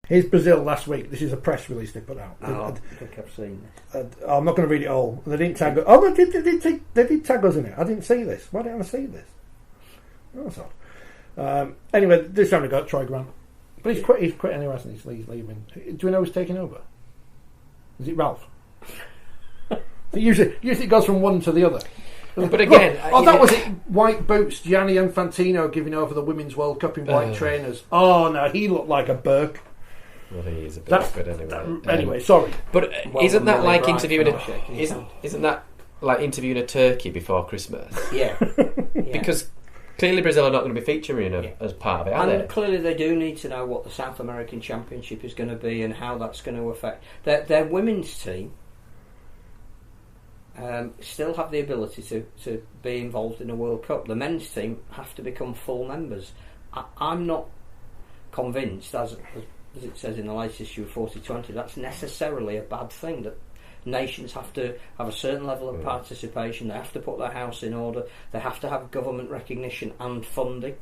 Here's Brazil last week. This is a press release they put out. I think I've seen this. I'm not going to read it all. They didn't tag us. Oh, they did tag us in it. I didn't see this. Why didn't I see this? Oh, that's odd. Anyway, this time we got Troy Grant. But he's quit anyway, hasn't he? He's leaving. Do we know who's taking over? Is it Ralph? Usually it goes from one to the other. But again... that was it. White boots, Gianni Infantino giving over the Women's World Cup in white trainers. Oh, no, he looked like a Burke. Well, he is a bit awkward anyway. Anyway, sorry. But isn't that like interviewing interviewing a turkey before Christmas? Yeah. Because clearly Brazil are not going to be featuring as part of it, are they? And clearly they do need to know what the South American Championship is going to be and how that's going to affect their women's team. Still have the ability to be involved in a World Cup. The men's team have to become full members. I'm not convinced, as it says in the latest issue of Forty20, that's necessarily a bad thing. That nations have to have a certain level of participation. They have to put their house in order. They have to have government recognition and funding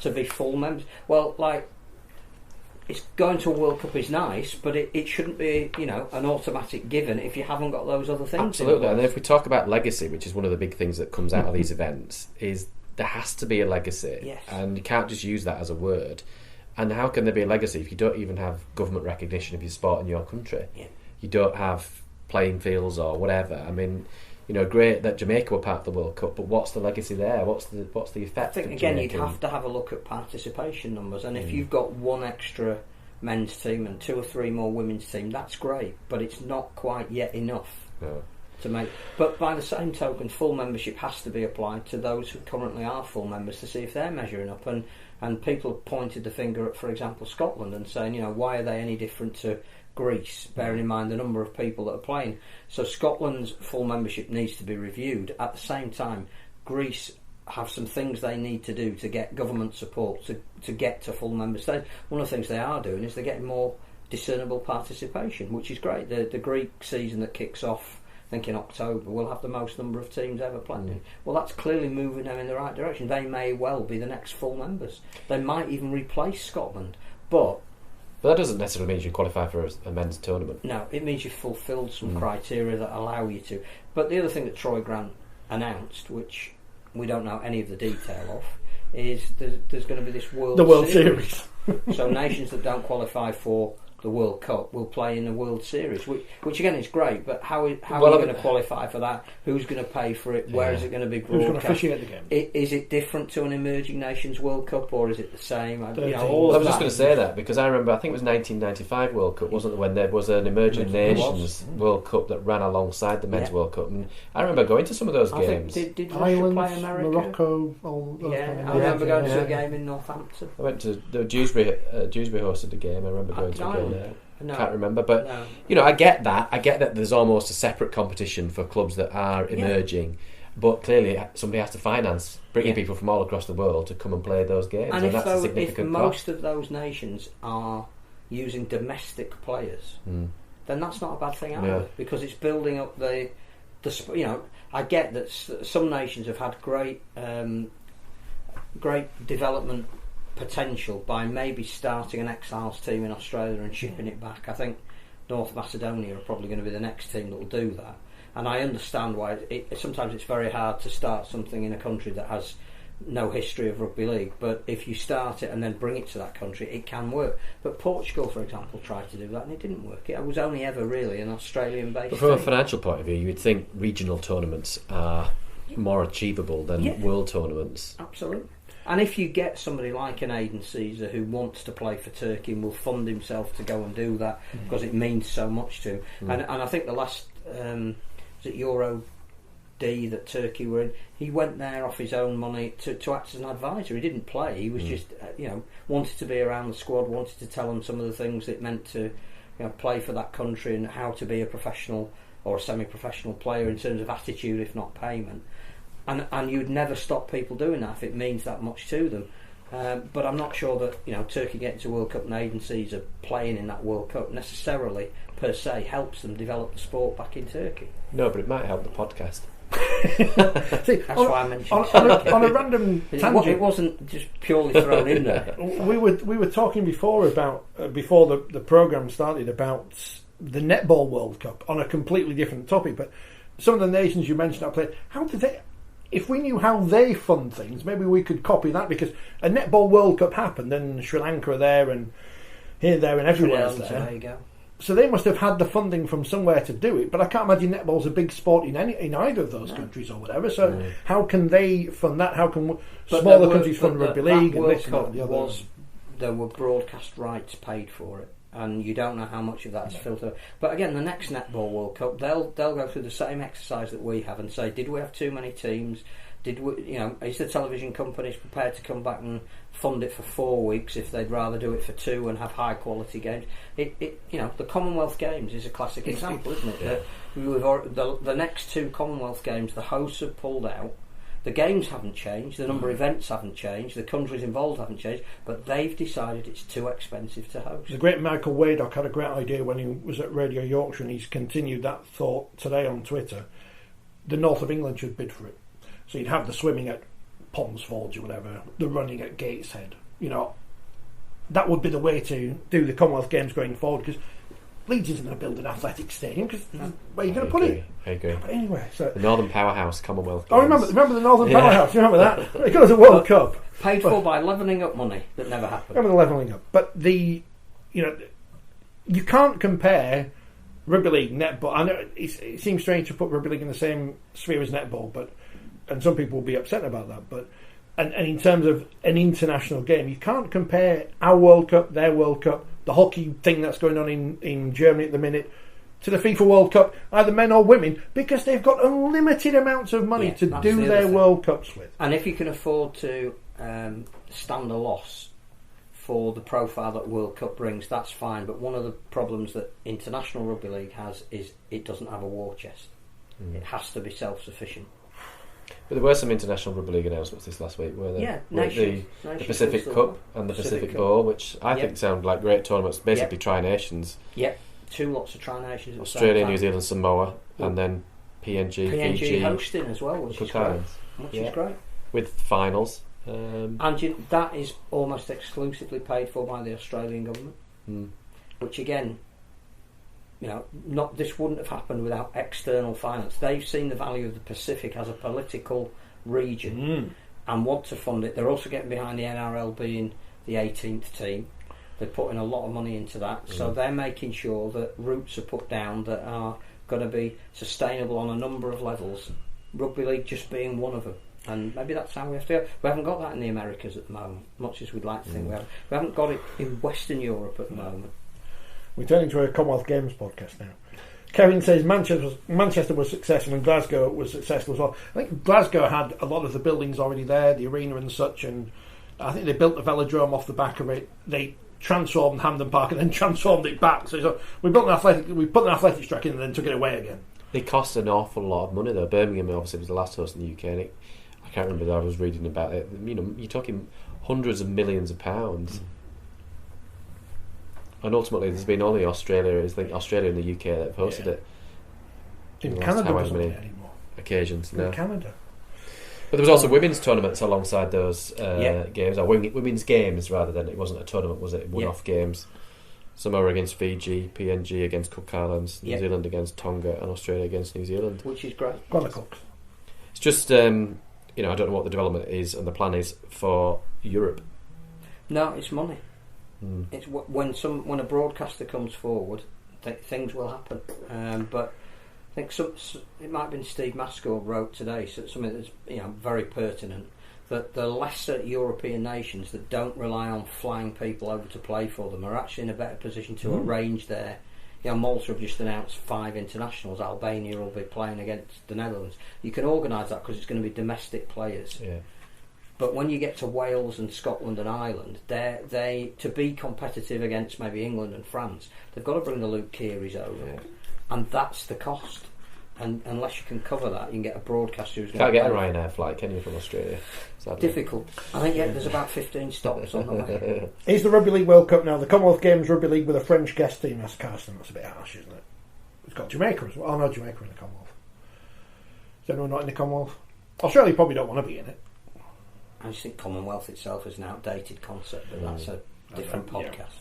to be full members. Well, it's going to a World Cup is nice, but it shouldn't be, an automatic given if you haven't got those other things. Absolutely, and if we talk about legacy, which is one of the big things that comes out of these events, is there has to be a legacy, yes. And you can't just use that as a word. And how can there be a legacy if you don't even have government recognition of your sport in your country? Yeah. You don't have playing fields or whatever. I mean, great that Jamaica were part of the World Cup, but what's the legacy there? What's the effect? I think again you'd have to have a look at participation numbers, and if you've got one extra men's team and 2 or 3 more women's team, that's great, but it's not quite yet enough to make. But by the same token, full membership has to be applied to those who currently are full members to see if they're measuring up. And people have pointed the finger at, for example, Scotland and saying, why are they any different to Greece, bearing in mind the number of people that are playing. So Scotland's full membership needs to be reviewed. At the same time, Greece have some things they need to do to get government support to get to full member status. One of the things they are doing is they're getting more discernible participation, which is great. The Greek season that kicks off, I think in October, will have the most number of teams ever playing. Well, that's clearly moving them in the right direction. They may well be the next full members. They might even replace Scotland, but that doesn't necessarily mean you qualify for a men's tournament. No, it means you've fulfilled some criteria that allow you to. But the other thing that Troy Grant announced, which we don't know any of the detail of, is there's going to be this World Series. So nations that don't qualify for the World Cup will play in the World Series, which again is great, but how are you going to qualify for that? Who's going to pay for it? Where is it going to be broadcast? Who's going to officiate the game? Is it different to an Emerging Nations World Cup, or is it the same? I was just going to say that, because I remember, I think it was 1995 World Cup, wasn't it, when there was an Emerging Nations World Cup that ran alongside the Men's World Cup, and I remember going to some of those games. Did Russia Ireland, play America? Morocco, all those I remember going to a game in Northampton. I went to the Dewsbury hosted a game. I remember going to a game there. No, can't remember, but I get that. I get that there's almost a separate competition for clubs that are emerging, but clearly somebody has to finance bringing people from all across the world to come and play those games, and that's a significant cost. Most of those nations are using domestic players, then that's not a bad thing either, because it's building up the. I get that some nations have had great development potential by maybe starting an exiles team in Australia and shipping it back. I think North Macedonia are probably going to be the next team that will do that, and I understand why sometimes it's very hard to start something in a country that has no history of rugby league, but if you start it and then bring it to that country, it can work. But Portugal, for example, tried to do that and it didn't work. It was only ever really an Australian based But from a financial point of view, you would think regional tournaments are more achievable than world tournaments. Absolutely. And if you get somebody like an Aidan Caesar who wants to play for Turkey and will fund himself to go and do that because it means so much to him. And I think the last was it Euro D that Turkey were in, he went there off his own money to act as an advisor. He didn't play, he was just wanted to be around the squad, wanted to tell them some of the things it meant to play for that country and how to be a professional or a semi-professional player in terms of attitude, if not payment. And you'd never stop people doing that if it means that much to them. But I'm not sure that Turkey getting to World Cup and Aidan Caesar playing in that World Cup necessarily per se helps them develop the sport back in Turkey. No, but it might help the podcast. See, that's why I mentioned on a random tangent. It wasn't just purely thrown in there. We were talking before about before the programme started about the Netball World Cup on a completely different topic. But some of the nations you mentioned that played, how did they? If we knew how they fund things, maybe we could copy that, because a Netball World Cup happened, and Sri Lanka are there, and here, there, and everywhere else there. There you go. So they must have had the funding from somewhere to do it, but I can't imagine netball's a big sport in either of those countries or whatever. So how can they fund that? How can smaller countries fund rugby league and this and that and the other? There were broadcast rights paid for it, and you don't know how much of that's filtered. But again, the next Netball World Cup, they'll go through the same exercise that we have and say, did we have too many teams? Did we, is the television companies prepared to come back and fund it for 4 weeks if they'd rather do it for 2 and have high quality games? The Commonwealth Games is a classic example, isn't it? Yeah. The next 2 Commonwealth Games, the hosts have pulled out. The games haven't changed, the number of events haven't changed, the countries involved haven't changed, but they've decided it's too expensive to host. The great Michael Waydock had a great idea when he was at Radio Yorkshire, and he's continued that thought today on Twitter. The north of England should bid for it. So you'd have the swimming at Ponds Forge or whatever, the running at Gateshead. That would be the way to do the Commonwealth Games going forward, because Leeds isn't going to build an athletic stadium, because where are you going to put it? I agree. But anyway, so the Northern Powerhouse Commonwealth Games. Oh, remember the Northern Powerhouse? You remember that? It got us a World Cup. Paid for by levelling up money that never happened. Remember the levelling up. But you can't compare rugby league, netball. I know it seems strange to put rugby league in the same sphere as netball, and some people will be upset about that. But and in terms of an international game, you can't compare our World Cup, their World Cup, the hockey thing that's going on in Germany at the minute, to the FIFA World Cup, either men or women, because they've got unlimited amounts of money to do their World Cups with. And if you can afford to stand a loss for the profile that World Cup brings, that's fine. But one of the problems that International Rugby League has is it doesn't have a war chest. It has to be self-sufficient. But there were some International Rugby League announcements this last week, were there? Yeah, the Pacific Cup and the Pacific Bowl, which I think sound like great tournaments, basically Tri-Nations. Yep, 2 lots of Tri-Nations. Australia, New Zealand, Samoa, and then PNG, Fiji, hosting as well, which is great. Which is great. With finals. And that is almost exclusively paid for by the Australian government, which again, this wouldn't have happened without external finance. They've seen the value of the Pacific as a political region and want to fund it. They're also getting behind the NRL being the 18th team. They're putting a lot of money into that, so they're making sure that routes are put down that are going to be sustainable on a number of levels. Rugby league just being one of them. And maybe that's how we have to go. We haven't got that in the Americas at the moment, much as we'd like to think we have. We haven't got it in Western Europe at the moment. We're turning to a Commonwealth Games podcast now. Kevin says Manchester was successful and Glasgow was successful as well. I think Glasgow had a lot of the buildings already there, the arena and such, and I think they built the velodrome off the back of it. They transformed Hampden Park and then transformed it back. So we put an athletics track in and then took it away again. It cost an awful lot of money though. Birmingham obviously was the last host in the UK, and I can't remember that I was reading about it. You're talking hundreds of millions of pounds. And ultimately, there's been only Australia and the UK that have hosted it. In Canada doesn't it anymore. Occasions, no. In Canada. But there was also women's tournaments alongside those games, or women's games rather than, it wasn't a tournament, was it? One-off games. Samoa against Fiji, PNG against Cook Islands, New Zealand against Tonga, and Australia against New Zealand. Which is great. Go on the Cooks. It's just, I don't know what the development is and the plan is for Europe. No, it's money. It's when a broadcaster comes forward, things will happen. But I think it might have been Steve Mascall wrote today something that's very pertinent, that the lesser European nations that don't rely on flying people over to play for them are actually in a better position to arrange their. Malta have just announced 5 internationals. Albania will be playing against the Netherlands. You can organise that because it's going to be domestic players. Yeah. But when you get to Wales and Scotland and Ireland, they to be competitive against maybe England and France, they've got to bring the Luke Kearys over, and that's the cost. And unless you can cover that, you can get a broadcaster who's can't get a Ryanair flight, can you, from Australia? Sadly. Difficult. I think there's about 15 stops on the way. Is the Rugby League World Cup now the Commonwealth Games Rugby League with a French guest team? That's Carson. That's a bit harsh, isn't it? It's got Jamaica as well. Oh no, Jamaica in the Commonwealth. Is anyone not in the Commonwealth? Australia probably don't want to be in it. I just think Commonwealth itself is an outdated concept, but that's a different podcast.